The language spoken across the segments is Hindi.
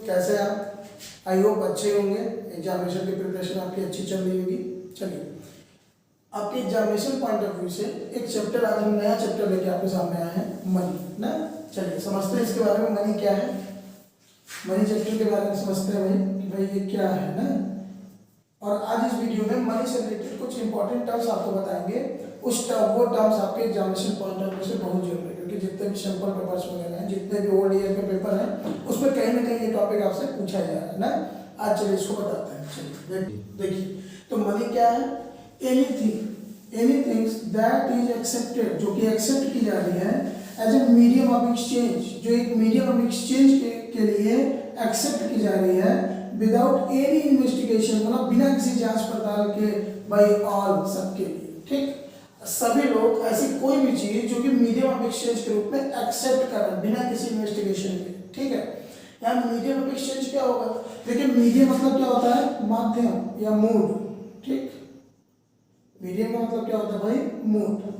कैसे आप? आई होप अच्छे होंगे, एग्जामिनेशन की प्रिपरेशन आपकी अच्छी चल रही होगी। चलिए, आपके एग्जामिनेशन पॉइंट ऑफ व्यू से एक चैप्टर, आज हम नया चैप्टर लेके आपके सामने आए हैं, मनी ना। चलिए समझते हैं इसके बारे में, मनी क्या है। मनी चैप्टर के बारे में समझते हैं भाई कि भाई ये क्या है ना। और आज इस वीडियो में मनी से रिलेटेड कुछ इंपॉर्टेंट टर्म्स आपको बताएंगे। वो टर्म्स आपके एग्जामिनेशन पॉइंट ऑफ व्यू से बहुत जरूरी है, क्योंकि जितने भी सैंपल पेपर्स वगैरह हैं, जितने भी ओल्ड ईयर के पेपर हैं, उसमें कहीं ना कहीं ये टॉपिक आपसे पूछा जा रहा है ना। आज चलिए इसको बताते हैं। चलिए देखिए, तो मनी क्या है? एनीथिंग दैट इज एक्सेप्टेड, जो कि एक्सेप्ट की जा रही है as a medium of exchange, जो एक मीडियम ऑफ एक्सचेंज के लिए एक्सेप्ट की जा रही है विदाउट एनी इन्वेस्टिगेशन, मतलब बिना किसी जांच पड़ताल के, बाय ऑल, सबके लिए। ठीक, सभी लोग ऐसी कोई भी चीज जो कि मीडियम ऑफ एक्सचेंज के रूप में एक्सेप्ट कर रहे हैं बिना किसी इन्वेस्टिगेशन के। ठीक है, यहाँ मीडियम ऑफ एक्सचेंज क्या होगा? देखिए, मीडियम मतलब क्या होता है? माध्यम या मोड। ठीक, मीडियम का मतलब क्या होता है भाई? मोड।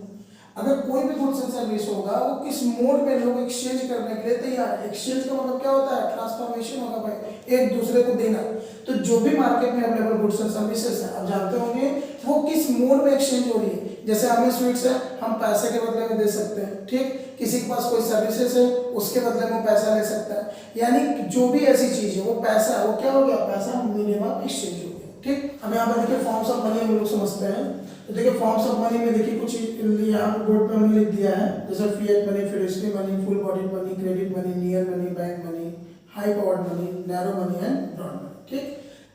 अगर कोई भी गुड्स एंड सर्विस होगा, वो किस मोड में लोग एक्सचेंज करने के लिए तैयार है। एक्सचेंज का मतलब क्या होता है? ट्रांसफॉर्मेशन होगा भाई, एक दूसरे को देना। तो जो भी मार्केट में अवेलेबल गुड्स एंड सर्विसेज है, आप जानते होंगे वो किस मोड में एक्सचेंज हो रही है। जैसे हमें स्वीट्स है, हम पैसे के बदले में दे सकते हैं। ठीक, किसी के पास कोई सर्विसेज है, उसके बदले में पैसा ले सकता है। यानी जो भी ऐसी चीज है वो पैसा है, वो क्या हो गया? पैसा मीडियम ऑफ एक्सचेंज हो गया। ठीक, हम यहाँ पर देखिए फॉर्म्स ऑफ मनी हम लोग समझते हैं। तो देखिए फॉर्म्स ऑफ मनी में देखिए कुछ यहाँ पर बोर्ड पे हमने लिख दिया है, जैसे fiat money, fidelity money, full bodied money, credit money, near money, bank money, high powered money, narrow money and broad money. ठीक,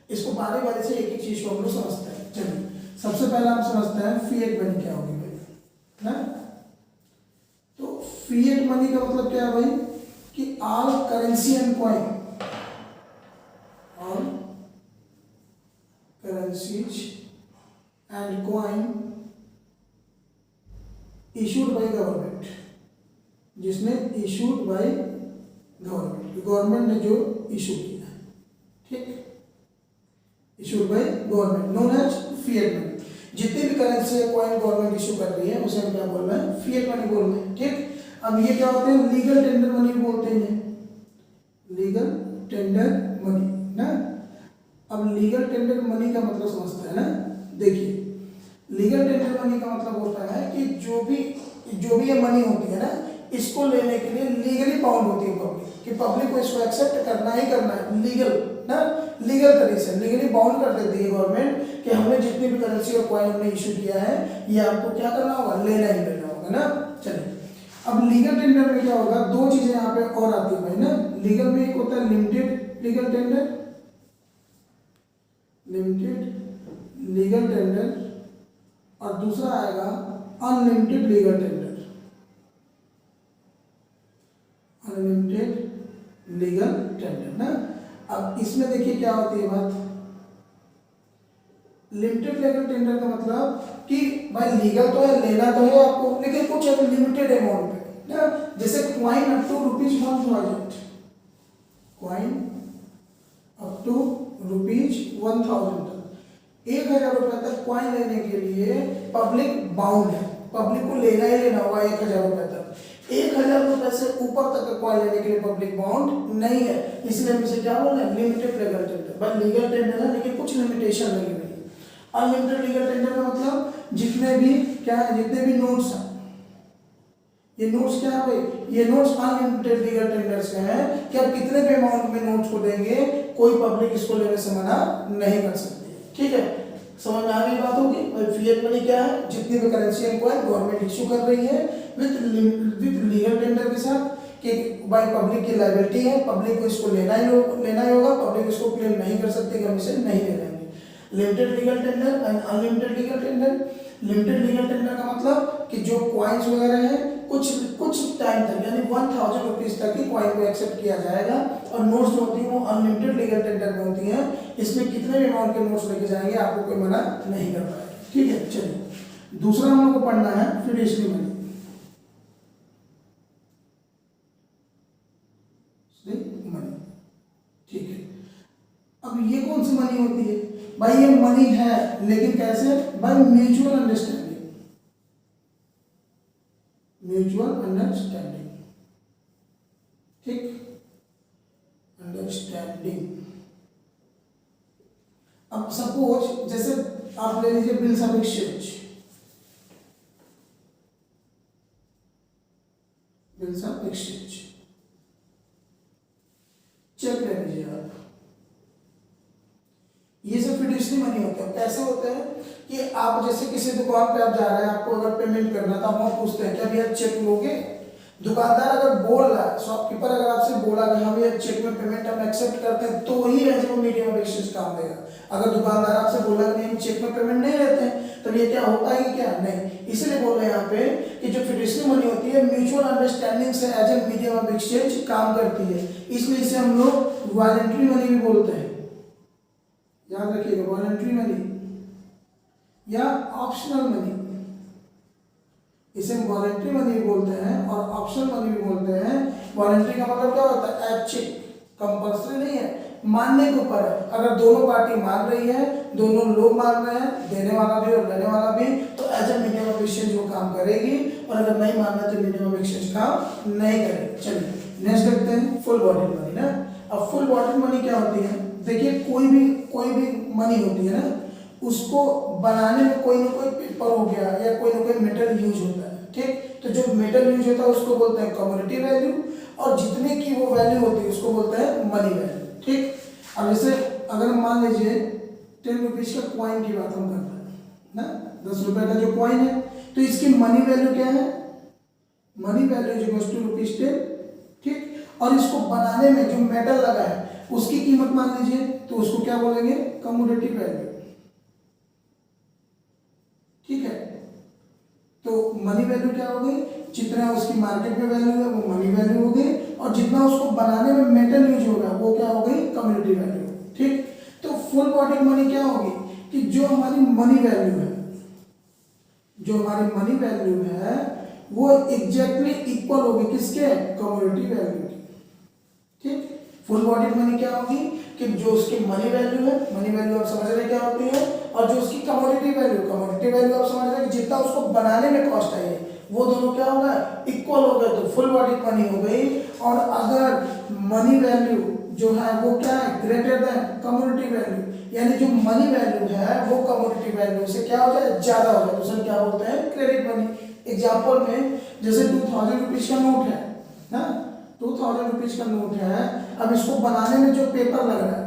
इसको बारी बारी से एक एक चीज को हम लोग समझते हैं। चलिए, सबसे पहले हम समझते हैं फिएट मनी क्या होगी भाई ना। तो फिएट मनी का मतलब क्या है भाई? कि all currency and coin, all currencies and coin issued by government, जिसने इशूड बाय गवर्नमेंट, गवर्नमेंट ने जो इशू किया है। ठीक, issued by government known as fiat money. जितनी भी करेंसी है, कॉइन गवर्नमेंट इशू कर रही है, उसे हम क्या बोल रहे हैं? फिएट मनी बोल रहे हैं। ठीक, अब ये क्या होते हैं? लीगल टेंडर मनी बोलते हैं, लीगल टेंडर मनी ना। अब लीगल टेंडर मनी का मतलब समझते हैं ना। देखिए, लीगल टेंडर मनी का मतलब होता है कि जो भी ये मनी होती है ना, इसको लेने के लिए लीगली बाउंड होती है पब्लिक, कि पब्लिक को इसको एक्सेप्ट करना ही करना है, लीगल ना, लीगल तरीके से लीगली बाउंड कर देती है गवर्नमेंट कि हमने जितनी भी करेंसी और कॉइन हमने इशू किया है, ये आपको क्या करना होगा? लेना ही लेना होगा ना। चलिए, अब लीगल टेंडर में क्या होगा? दो चीजें यहाँ पे और आती है भाई ना। लीगल में एक होता है limited legal tender, limited legal tender, और दूसरा आएगा unlimited legal tender, unlimited legal tender ना। अब इसमें देखिए क्या होती है बात। लिमिटेड लीगल टेंडर का मतलब कि भाई लीगल तो है, लेना तो है आपको, लेकिन कुछ एक लिमिटेड अमाउंट पे ना। जैसे coin up to ₹1000, coin up to ₹1000 तक, 1000 रुपए तक क्वाइन लेने के लिए पब्लिक बाउंड है, पब्लिक को लेना ही लेना होगा 1000 रुपए तक। 1000 रुपए से ऊपर तक का क्वाइन लेने के लिए पब्लिक बाउंड नहीं है, इसलिए हम इसे क्या बोल रहे हैं? Limited legal tender. But legal tender है, लेकिन कुछ लिमिटेशन लगी हुई है। अनलिमिटेड लीगल टेंडर का मतलब जितने भी क्या है, जितने भी नोट्स हैं, ये नोट्स क्या है भाई? ये नोट्स अनलिमिटेड लीगल टेंडर्स के हैं कि आप कितने भी अमाउंट में नोट्स को देंगे, कोई पब्लिक इसको लेने से मना नहीं कर सकती है। ठीक है, समझ में आ गई बात होगी भाई। फिएट मनी क्या है? जितनी भी currency and coin government issue कर रही है विद लीगल टेंडर के साथ, कि भाई पब्लिक की लायबिलिटी है, पब्लिक को इसको लेना ही होगा, पब्लिक इसको क्लेम नहीं कर सकती कि हम इसे नहीं ले लेंगे। Limited legal tender and unlimited legal tender. Limited legal tender का मतलब कि जो कॉइन्स वगैरह हैं, कुछ टाइम तक, यानी 1000 रुपीज तक ही कॉइन को एक्सेप्ट किया जाएगा, और नोट्स जो होती हैं वो अनलिमिटेड लीगल टेंडर में होती हैं। इसमें कितने भी अमाउंट के नोट्स लेके जाएंगे, आपको कोई मना नहीं कर पाएगा। ठीक है, चलिए दूसरा हम लोग को पढ़ना है फिडेलिटी मनी। ठीक है, अब ये कौन सी मनी होती है भाई? ये मनी है, लेकिन कैसे? By mutual understanding, mutual understanding. ठीक, अंडरस्टैंडिंग सपोज जैसे आप ले लीजिए bills of exchange, bills of exchange, cheque ले लीजिए आप, ये सब फिड्यूशरी मनी होते हैं। कैसे होते हैं कि आप जैसे किसी दुकान पे आप जा रहे हैं, आपको अगर पेमेंट करना था, आप पूछते हैं क्या भैया चेक लोगे, दुकानदार अगर बोल रहा है, शॉपकीपर अगर आपसे बोला कि हाँ भैया चेक में पेमेंट हम एक्सेप्ट करते हैं, तो ही as a medium of exchange काम देगा। अगर दुकानदार आपसे बोला कि नहीं हम चेक में पेमेंट नहीं लेते हैं, तो ये क्या होता है क्या, नहीं। इसीलिए बोल रहे हैं यहाँ पे कि जो फिड्यूशरी मनी होती है म्यूचुअल अंडरस्टैंडिंग से as a medium of exchange काम करती है, इसलिए इसे हम लोग वॉलंटरी मनी भी बोलते हैं। याद रखिएगा, वॉलंटरी मनी या ऑप्शनल मनी, इसे हम वॉलंटरी मनी भी बोलते हैं और ऑप्शनल मनी भी बोलते हैं। वॉलंटरी का मतलब क्या होता है, ऐच्छिक, कंपल्सरी नहीं है, मानने के ऊपर है। अगर दोनों पार्टी मान रही है, दोनों लोग मान रहे हैं, देने वाला भी और लेने वाला भी, तो as a medium of exchange वो काम करेगी, और अगर नहीं मान रहे तो मीडियम ऑफ एक्सचेंज काम नहीं करेगी। चलिए नेक्स्ट देखते हैं, फुल बॉडी मनी ना। अब फुल बॉडी मनी क्या होती है, देखिए कोई भी मनी होती है ना, उसको बनाने में कोई ना कोई पेपर हो गया या कोई ना कोई मेटल यूज होता है, ठीक। तो जो मेटल यूज होता है उसको बोलते हैं कमोडिटी वैल्यू, और जितने की वो वैल्यू होती है उसको बोलते हैं मनी वैल्यू, ठीक। अब जैसे अगर हम मान लीजिए 10 रुपीज का कॉइन की बात हम करते हैं ना, 10 रुपए का जो कॉइन है, तो इसकी मनी वैल्यू क्या है, money value is equal to ₹10, ठीक। और इसको बनाने में जो मेटल लगा है उसकी कीमत मान लीजिए, तो उसको क्या बोलेंगे, कमोडिटी वैल्यू, ठीक है। तो मनी वैल्यू क्या हो गई, जितना उसकी मार्केट में वैल्यू है वो मनी वैल्यू हो गई, और जितना उसको बनाने में मेटल यूज होगा वो क्या हो गई, कमोडिटी वैल्यू, ठीक। तो फुल बॉडी मनी क्या होगी कि जो हमारी मनी वैल्यू है, जो हमारी मनी वैल्यू है वो एग्जैक्टली इक्वल होगी किसके, कमोडिटी वैल्यू की, ठीक। फुल बॉडी मनी क्या होगी कि जो उसकी मनी वैल्यू है, मनी वैल्यू आप समझ रहे क्या होती है, और जो उसकी कमोडिटी वैल्यू, कमोडिटी वैल्यू आप समझ रहे कि जितना उसको बनाने में कॉस्ट आई है वो दोनों क्या होगा, इक्वल हो गए, तो फुल बॉडी मनी हो गई। और अगर मनी वैल्यू जो है वो क्या है, ग्रेटर देन कमोडिटी वैल्यू, यानी जो मनी वैल्यू है वो कमोडिटी वैल्यू से क्या हो जाए, ज्यादा हो जाए, तो उसे क्या बोलते हैं, क्रेडिट मनी। एग्जाम्पल में जैसे 2000 रुपीज का नोट है ना, 2000 रुपीज का नोट है, अब इसको बनाने में जो पेपर लग रहा है,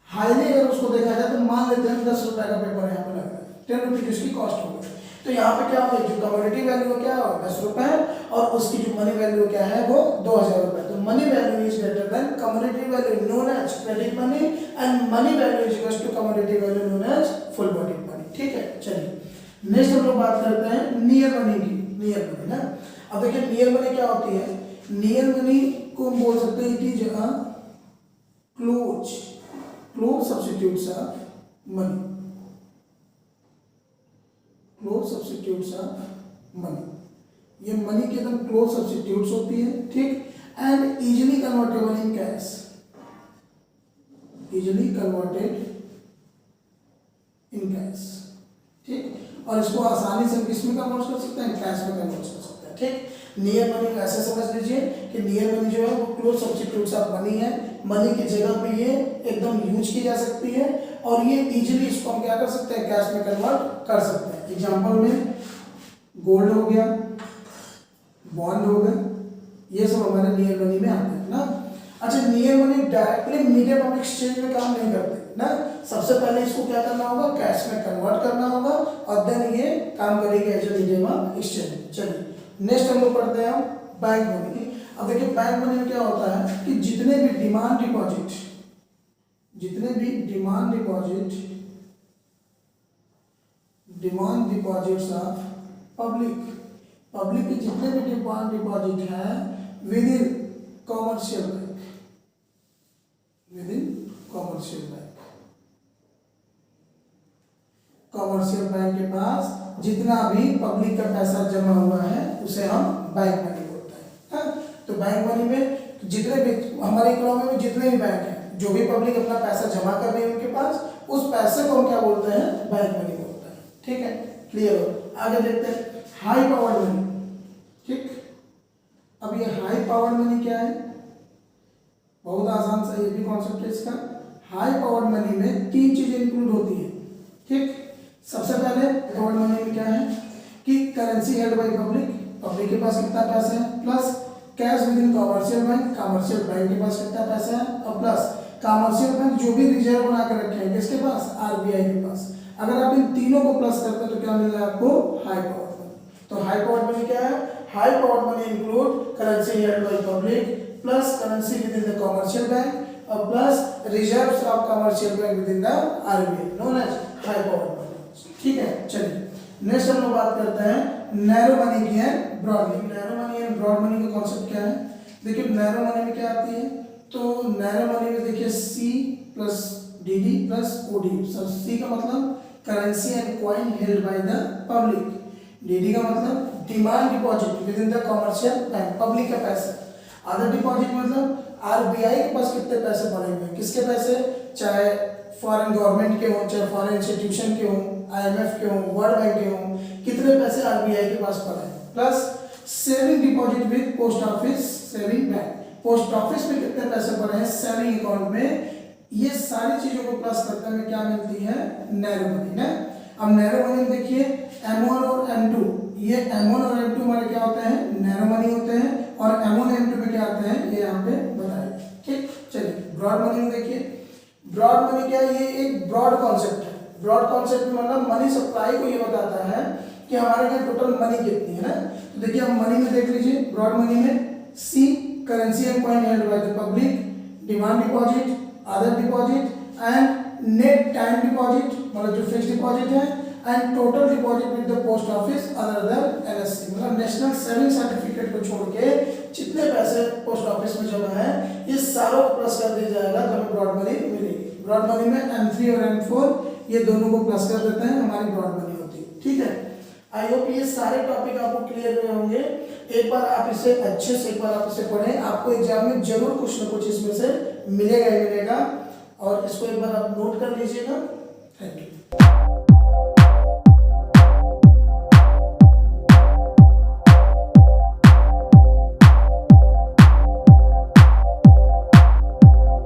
हाईली अगर उसको देखा जाए तो मान लेते हैं 10 रुपए का पेपर यहाँ पे लग रहा है, 10 रुपीज उसकी कॉस्ट होगी, तो यहाँ पे क्या होगा, जो कमोडिटी वैल्यू क्या है 10 रुपए, और उसकी जो मनी वैल्यू क्या है वो 2000 रुपए। तो money value is greater than commodity value known as credit money, and money value is equal to commodity value known as full body money, ठीक है। चलिए नेक्स्ट हम लोग बात करते हैं नियर मनी की, नियर मनी ना। अब देखिए नियर मनी क्या होती है, नियर मनी को हम बोल सकते हैं it is a close substitutes of money, close substitutes of money, ये मनी के एकदम क्लोज सब्स्टिट्यूट्स होती है, ठीक। And easily convertible in cash, easily converted in cash, ठीक। और इसको आसानी से किस में कन्वर्ट कर सकते हैं, कैश में कन्वर्ट कर सकते हैं, ठीक। नियर मनी को ऐसे समझ लीजिए कि नियर मनी जो है वो क्लोज सब्स्टिट्यूट्स ऑफ मनी है, मनी की जगह पे ये एकदम यूज की जा सकती है, और ये इजीली इसको हम क्या कर सकते हैं, कैश में कन्वर्ट कर सकते हैं। एग्जांपल में गोल्ड हो गया, बॉन्ड हो गए, ये सब हमारे नियर मनी में आते हैं ना। अच्छा, near money directly medium of exchange में काम नहीं करते ना, सबसे पहले इसको क्या करना होगा, कैश में कन्वर्ट करना होगा, और देन ये काम करेगी as a medium of exchange. चलिए नेक्स्ट हम लोग पढ़ते हैं बैंक मनी। अब देखिए बैंक मनी में क्या होता है कि जितने भी demand deposit, demand deposits of public के जितने भी डिमांड डिपॉजिट हैं with in commercial bank, commercial bank के पास जितना भी पब्लिक का पैसा जमा हुआ है उसे हम बैंक मनी बोलते हैं, हाँ? तो बैंक मनी में जितने भी हमारे इकोनॉमी में जितने भी बैंक हैं, जो भी पब्लिक अपना पैसा जमा कर रही है उनके पास, उस पैसे को हम क्या बोलते हैं, बैंक मनी बोलते हैं, ठीक है। क्लियर हो, आगे देखते हैं हाई पावर मनी, ठीक। अब ये हाई पावर मनी क्या है, बहुत आसान सा ये भी कॉन्सेप्ट है इसका। हाई पावर्ड मनी में 3 चीजें इंक्लूड होती है। ठीक, सबसे पहले पावर्ड मनी में क्या है कि currency held by public, public के पास कितना पैसा है, plus cash with in commercial bank, commercial bank के पास कितना पैसा है, और प्लस कमर्शियल बैंक जो भी रिजर्व बना कर रखे हैं किसके पास, आरबीआई के पास। अगर आप इन तीनों को प्लस करते हैं तो क्या मिल रहा है आपको, हाई पावर्ड मनी। तो हाई पावर्ड मनी क्या है, high powered money include currency held by public plus currency within the commercial bank और plus reserves of commercial bank within the RBI, known as high powered money. ठीक है, चलिए नेक्स्ट हम लोग बात करते हैं नैरो मनी की and broad money. Narrow money and broad money का कॉन्सेप्ट क्या है, देखिए नैरो मनी में क्या आती है, तो नैरो मनी में देखिए C plus D D plus O D. C का मतलब currency and coin held by the public, DD का मतलब demand deposit within the commercial bank, public का पैसा। अदर डिपॉजिट मतलब आरबीआई के पास कितने पैसे पड़े हुए हैं, किसके पैसे, चाहे फॉरेन गवर्नमेंट के हों, चाहे फॉरेन इंस्टीट्यूशन के हों, आईएमएफ के हों, वर्ल्ड बैंक के हों, कितने पैसे आरबीआई के पास पड़े हैं। Plus saving deposit with post office saving bank, post office में कितने पैसे पड़े हैं सेविंग अकाउंट में। ये सारी चीजों को प्लस करते हैं क्या मिलती है, नैरो मनी ना। अब नैरो मनी में देखिए M1 और M2, ये M1 और M2 हमारे क्या होते हैं, नैरो मनी होते हैं, और M1 M2 में क्या आते हैं ये यहाँ पे बताइए। ठीक, चलिए ब्रॉड मनी में देखिए, ब्रॉड मनी क्या है, ये एक ब्रॉड कॉन्सेप्ट है। ब्रॉड कॉन्सेप्ट में मतलब मनी सप्लाई को ये बताता है कि हमारे यहाँ टोटल मनी कितनी है ना। तो देखिए हम मनी में देख लीजिए, ब्रॉड मनी में C currency and coin held by the public, demand deposit, other deposit and net time deposit मतलब जो फिक्स डिपॉजिट है, and total deposit with the post office other than NSC मतलब नेशनल सेविंग सर्टिफिकेट को छोड़ के जितने पैसे पोस्ट ऑफिस में जमा है ये सारों को प्लस कर दिया जाएगा तो हमें ब्रॉड मनी मिलेगी। ब्रॉड मनी में M3 और M4 ये दोनों को प्लस कर देते हैं, हमारी ब्रॉड मनी होती है। ठीक है, आई होप ये सारे टॉपिक आपको क्लियर हुए होंगे। एक बार आप इसे अच्छे से एक बार आप इसे पढ़ें, आपको एग्जाम में जरूर कुछ ना कुछ इसमें से मिलेगा ही मिलेगा, और इसको एक बार आप नोट कर लीजिएगा। Thank you.